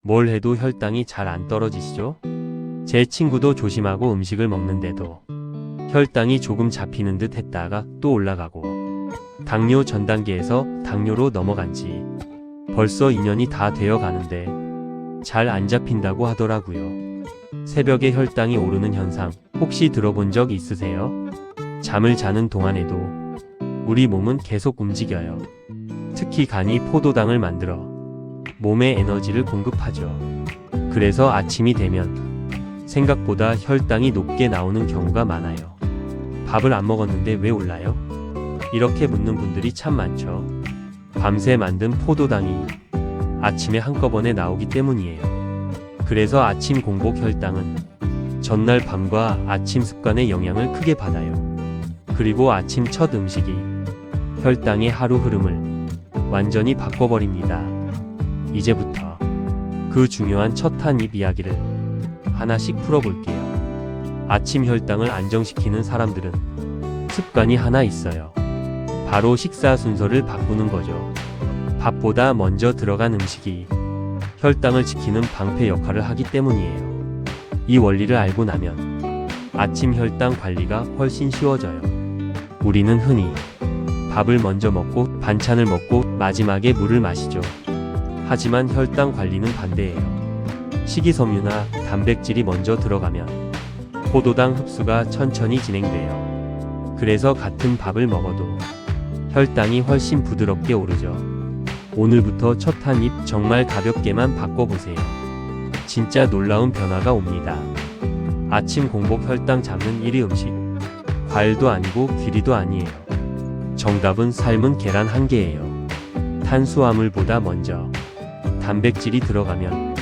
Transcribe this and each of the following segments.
뭘 해도 혈당이 잘 안 떨어지시죠? 제 친구도 조심하고 음식을 먹는데도 혈당이 조금 잡히는 듯 했다가 또 올라가고 당뇨 전 단계에서 당뇨로 넘어간 지 벌써 2년이 다 되어 가는데 잘 안 잡힌다고 하더라고요. 새벽에 혈당이 오르는 현상 혹시 들어본 적 있으세요? 잠을 자는 동안에도 우리 몸은 계속 움직여요. 특히 간이 포도당을 만들어 몸에 에너지를 공급하죠. 그래서 아침이 되면 생각보다 혈당이 높게 나오는 경우가 많아요. 밥을 안 먹었는데 왜 올라요? 이렇게 묻는 분들이 참 많죠. 밤새 만든 포도당이 아침에 한꺼번에 나오기 때문이에요. 그래서 아침 공복 혈당은 전날 밤과 아침 습관의 영향을 크게 받아요. 그리고 아침 첫 음식이 혈당의 하루 흐름을 완전히 바꿔버립니다. 이제부터 그 중요한 첫 한 입 이야기를 하나씩 풀어볼게요. 아침 혈당을 안정시키는 사람들은 습관이 하나 있어요. 바로 식사 순서를 바꾸는 거죠. 밥보다 먼저 들어간 음식이 혈당을 지키는 방패 역할을 하기 때문이에요. 이 원리를 알고 나면 아침 혈당 관리가 훨씬 쉬워져요. 우리는 흔히 밥을 먼저 먹고 반찬을 먹고 마지막에 물을 마시죠. 하지만 혈당 관리는 반대예요. 식이섬유나 단백질이 먼저 들어가면 포도당 흡수가 천천히 진행돼요. 그래서 같은 밥을 먹어도 혈당이 훨씬 부드럽게 오르죠. 오늘부터 첫 한 입 정말 가볍게만 바꿔보세요. 진짜 놀라운 변화가 옵니다. 아침 공복 혈당 잡는 1위 음식. 과일도 아니고 귀리도 아니에요. 정답은 삶은 계란 한 개예요. 탄수화물보다 먼저 단백질이 들어가면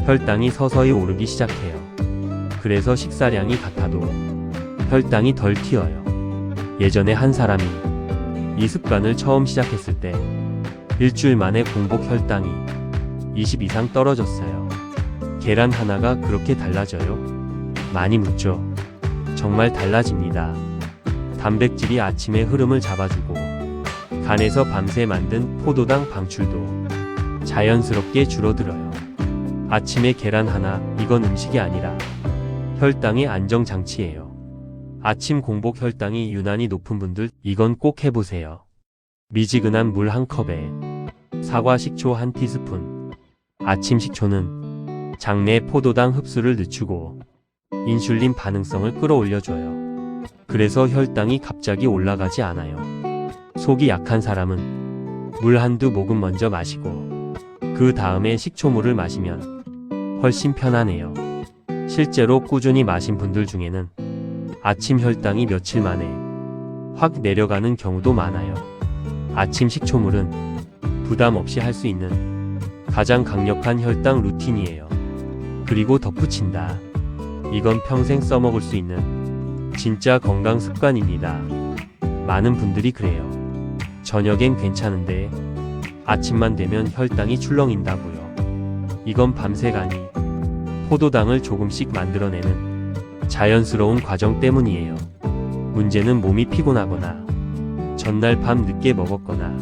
혈당이 서서히 오르기 시작해요. 그래서 식사량이 같아도 혈당이 덜 튀어요. 예전에 한 사람이 이 습관을 처음 시작했을 때 일주일 만에 공복 혈당이 20 이상 떨어졌어요. 계란 하나가 그렇게 달라져요? 많이 묻죠. 정말 달라집니다. 단백질이 아침의 흐름을 잡아주고 간에서 밤새 만든 포도당 방출도 자연스럽게 줄어들어요. 아침에 계란 하나, 이건 음식이 아니라 혈당의 안정장치예요. 아침 공복 혈당이 유난히 높은 분들 이건 꼭 해보세요. 미지근한 물 한 컵에 사과 식초 한 티스푼. 아침 식초는 장내 포도당 흡수를 늦추고 인슐린 반응성을 끌어올려줘요. 그래서 혈당이 갑자기 올라가지 않아요. 속이 약한 사람은 물 한두 모금 먼저 마시고 그 다음에 식초물을 마시면 훨씬 편하네요. 실제로 꾸준히 마신 분들 중에는 아침 혈당이 며칠 만에 확 내려가는 경우도 많아요. 아침 식초물은 부담 없이 할 수 있는 가장 강력한 혈당 루틴이에요. 그리고 덧붙인다. 이건 평생 써먹을 수 있는 진짜 건강 습관입니다. 많은 분들이 그래요. 저녁엔 괜찮은데 아침만 되면 혈당이 출렁인다고요. 이건 밤새 가니 포도당을 조금씩 만들어내는 자연스러운 과정 때문이에요. 문제는 몸이 피곤하거나 전날 밤 늦게 먹었거나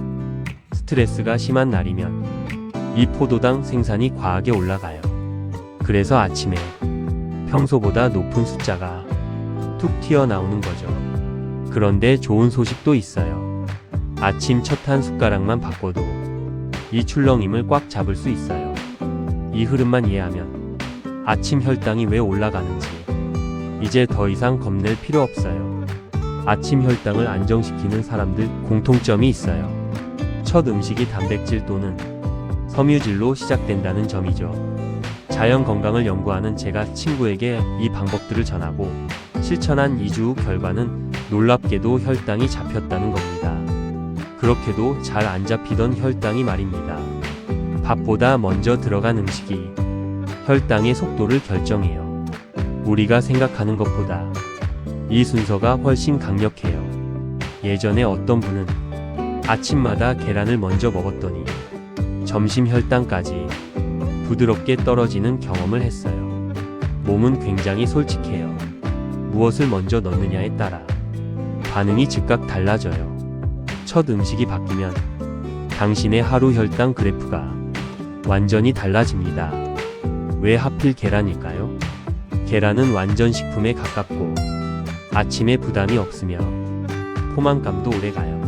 스트레스가 심한 날이면 이 포도당 생산이 과하게 올라가요. 그래서 아침에 평소보다 높은 숫자가 툭 튀어나오는 거죠. 그런데 좋은 소식도 있어요. 아침 첫 한 숟가락만 바꿔도 이 출렁임을 꽉 잡을 수 있어요. 이 흐름만 이해하면 아침 혈당이 왜 올라가는지 이제 더 이상 겁낼 필요 없어요. 아침 혈당을 안정시키는 사람들 공통점이 있어요. 첫 음식이 단백질 또는 섬유질로 시작된다는 점이죠. 자연 건강을 연구하는 제가 친구에게 이 방법들을 전하고 실천한 2주 후 결과는 놀랍게도 혈당이 잡혔다는 겁니다. 그렇게도 잘 안 잡히던 혈당이 말입니다. 밥보다 먼저 들어간 음식이 혈당의 속도를 결정해요. 우리가 생각하는 것보다 이 순서가 훨씬 강력해요. 예전에 어떤 분은 아침마다 계란을 먼저 먹었더니 점심 혈당까지 부드럽게 떨어지는 경험을 했어요. 몸은 굉장히 솔직해요. 무엇을 먼저 넣느냐에 따라 반응이 즉각 달라져요. 첫 음식이 바뀌면 당신의 하루 혈당 그래프가 완전히 달라집니다. 왜 하필 계란일까요? 계란은 완전 식품에 가깝고 아침에 부담이 없으며 포만감도 오래가요.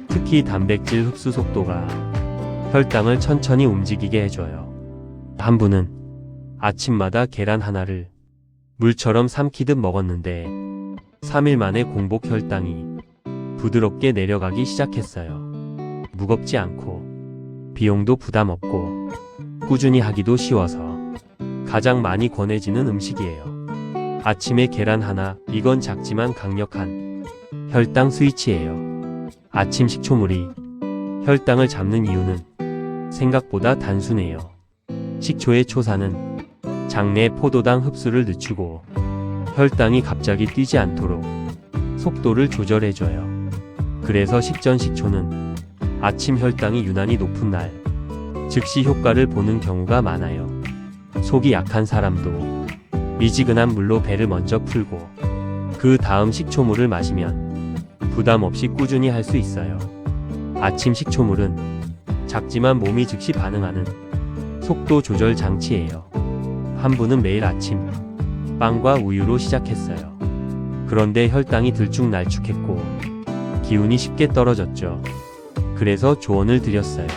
특히 단백질 흡수 속도가 혈당을 천천히 움직이게 해줘요. 한 분은 아침마다 계란 하나를 물처럼 삼키듯 먹었는데 3일 만에 공복 혈당이 부드럽게 내려가기 시작했어요. 무겁지 않고 비용도 부담 없고 꾸준히 하기도 쉬워서 가장 많이 권해지는 음식이에요. 아침에 계란 하나, 이건 작지만 강력한 혈당 스위치예요. 아침 식초물이 혈당을 잡는 이유는 생각보다 단순해요. 식초의 초사는 장내 포도당 흡수를 늦추고 혈당이 갑자기 뛰지 않도록 속도를 조절해줘요. 그래서 식전 식초는 아침 혈당이 유난히 높은 날 즉시 효과를 보는 경우가 많아요. 속이 약한 사람도 미지근한 물로 배를 먼저 풀고 그 다음 식초물을 마시면 부담 없이 꾸준히 할 수 있어요. 아침 식초물은 작지만 몸이 즉시 반응하는 속도 조절 장치예요. 한 분은 매일 아침 빵과 우유로 시작했어요. 그런데 혈당이 들쭉날쭉했고 기운이 쉽게 떨어졌죠. 그래서 조언을 드렸어요.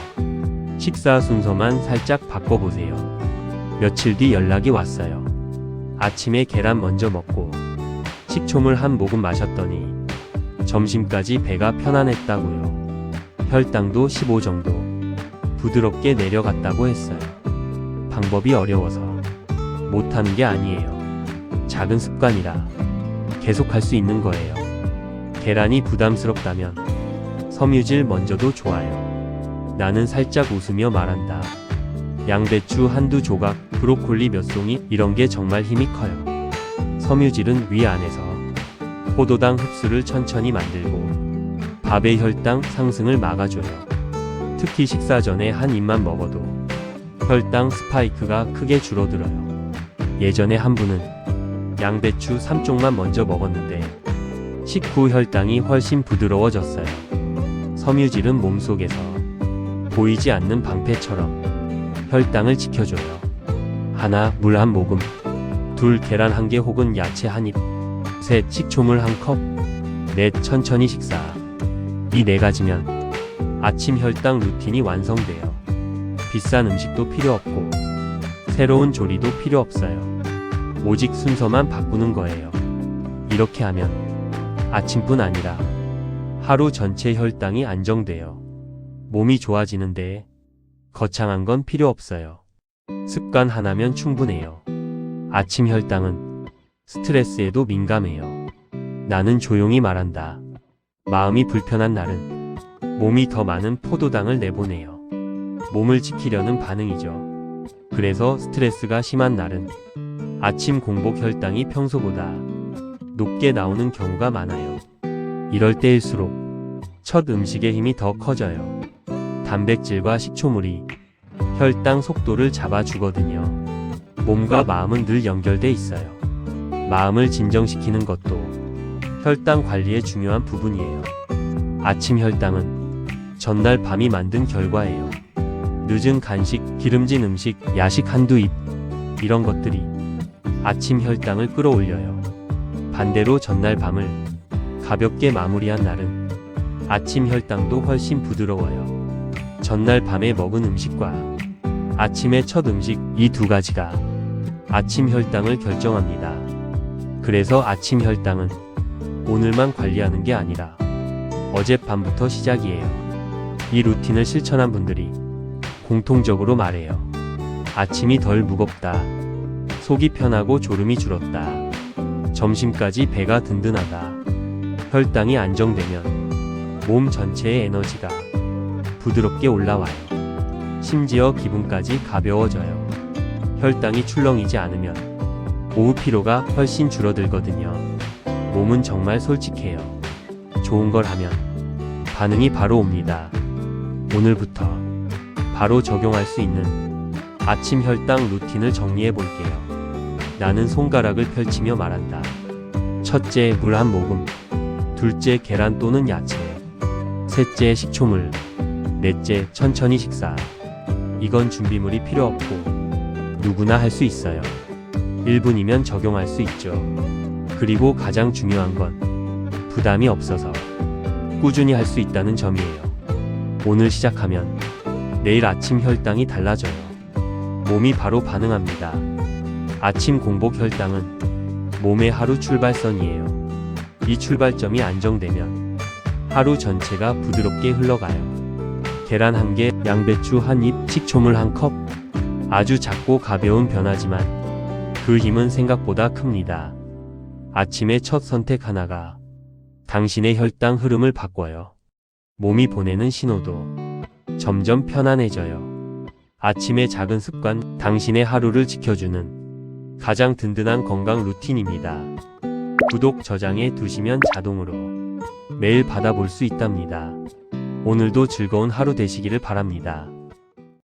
식사 순서만 살짝 바꿔보세요. 며칠 뒤 연락이 왔어요. 아침에 계란 먼저 먹고 식초물 한 모금 마셨더니 점심까지 배가 편안했다고요. 혈당도 15 정도 부드럽게 내려갔다고 했어요. 방법이 어려워서 못하는 게 아니에요. 작은 습관이라 계속할 수 있는 거예요. 계란이 부담스럽다면 섬유질 먼저도 좋아요. 나는 살짝 웃으며 말한다. 양배추 한두 조각, 브로콜리 몇 송이, 이런 게 정말 힘이 커요. 섬유질은 위 안에서 포도당 흡수를 천천히 만들고 밥의 혈당 상승을 막아줘요. 특히 식사 전에 한 입만 먹어도 혈당 스파이크가 크게 줄어들어요. 예전에 한 분은 양배추 3쪽만 먼저 먹었는데 식후 혈당이 훨씬 부드러워졌어요. 섬유질은 몸속에서 보이지 않는 방패처럼 혈당을 지켜줘요. 하나, 물 한 모금. 둘, 계란 한 개 혹은 야채 한 입. 셋, 식초물 한 컵. 넷, 천천히 식사. 이 네 가지면 아침 혈당 루틴이 완성돼요. 비싼 음식도 필요 없고 새로운 조리도 필요 없어요. 오직 순서만 바꾸는 거예요. 이렇게 하면 아침뿐 아니라 하루 전체 혈당이 안정돼요. 몸이 좋아지는데 거창한 건 필요 없어요. 습관 하나면 충분해요. 아침 혈당은 스트레스에도 민감해요. 나는 조용히 말한다. 마음이 불편한 날은 몸이 더 많은 포도당을 내보내요. 몸을 지키려는 반응이죠. 그래서 스트레스가 심한 날은 아침 공복 혈당이 평소보다 높게 나오는 경우가 많아요. 이럴 때일수록 첫 음식의 힘이 더 커져요. 단백질과 식초물이 혈당 속도를 잡아주거든요. 몸과 마음은 늘 연결돼 있어요. 마음을 진정시키는 것도 혈당 관리의 중요한 부분이에요. 아침 혈당은 전날 밤이 만든 결과예요. 늦은 간식, 기름진 음식, 야식 한두 입, 이런 것들이 아침 혈당을 끌어올려요. 반대로 전날 밤을 가볍게 마무리한 날은 아침 혈당도 훨씬 부드러워요. 전날 밤에 먹은 음식과 아침의 첫 음식, 이 두 가지가 아침 혈당을 결정합니다. 그래서 아침 혈당은 오늘만 관리하는 게 아니라 어젯밤부터 시작이에요. 이 루틴을 실천한 분들이 공통적으로 말해요. 아침이 덜 무겁다. 속이 편하고 졸음이 줄었다. 점심까지 배가 든든하다. 혈당이 안정되면 몸 전체의 에너지가 부드럽게 올라와요. 심지어 기분까지 가벼워져요. 혈당이 출렁이지 않으면 오후 피로가 훨씬 줄어들거든요. 몸은 정말 솔직해요. 좋은 걸 하면 반응이 바로 옵니다. 오늘부터 바로 적용할 수 있는 아침 혈당 루틴을 정리해 볼게요. 나는 손가락을 펼치며 말한다. 첫째, 물 한 모금. 둘째, 계란 또는 야채. 셋째, 식초물. 넷째, 천천히 식사. 이건 준비물이 필요 없고 누구나 할 수 있어요. 1분이면 적용할 수 있죠. 그리고 가장 중요한 건 부담이 없어서 꾸준히 할 수 있다는 점이에요. 오늘 시작하면 내일 아침 혈당이 달라져요. 몸이 바로 반응합니다. 아침 공복 혈당은 몸의 하루 출발선이에요. 이 출발점이 안정되면 하루 전체가 부드럽게 흘러가요. 계란 1개, 양배추 1입, 식초물 1컵. 아주 작고 가벼운 변화지만 그 힘은 생각보다 큽니다. 아침의 첫 선택 하나가 당신의 혈당 흐름을 바꿔요. 몸이 보내는 신호도 점점 편안해져요. 아침의 작은 습관, 당신의 하루를 지켜주는 가장 든든한 건강 루틴입니다. 구독 저장해 두시면 자동으로 매일 받아볼 수 있답니다. 오늘도 즐거운 하루 되시기를 바랍니다.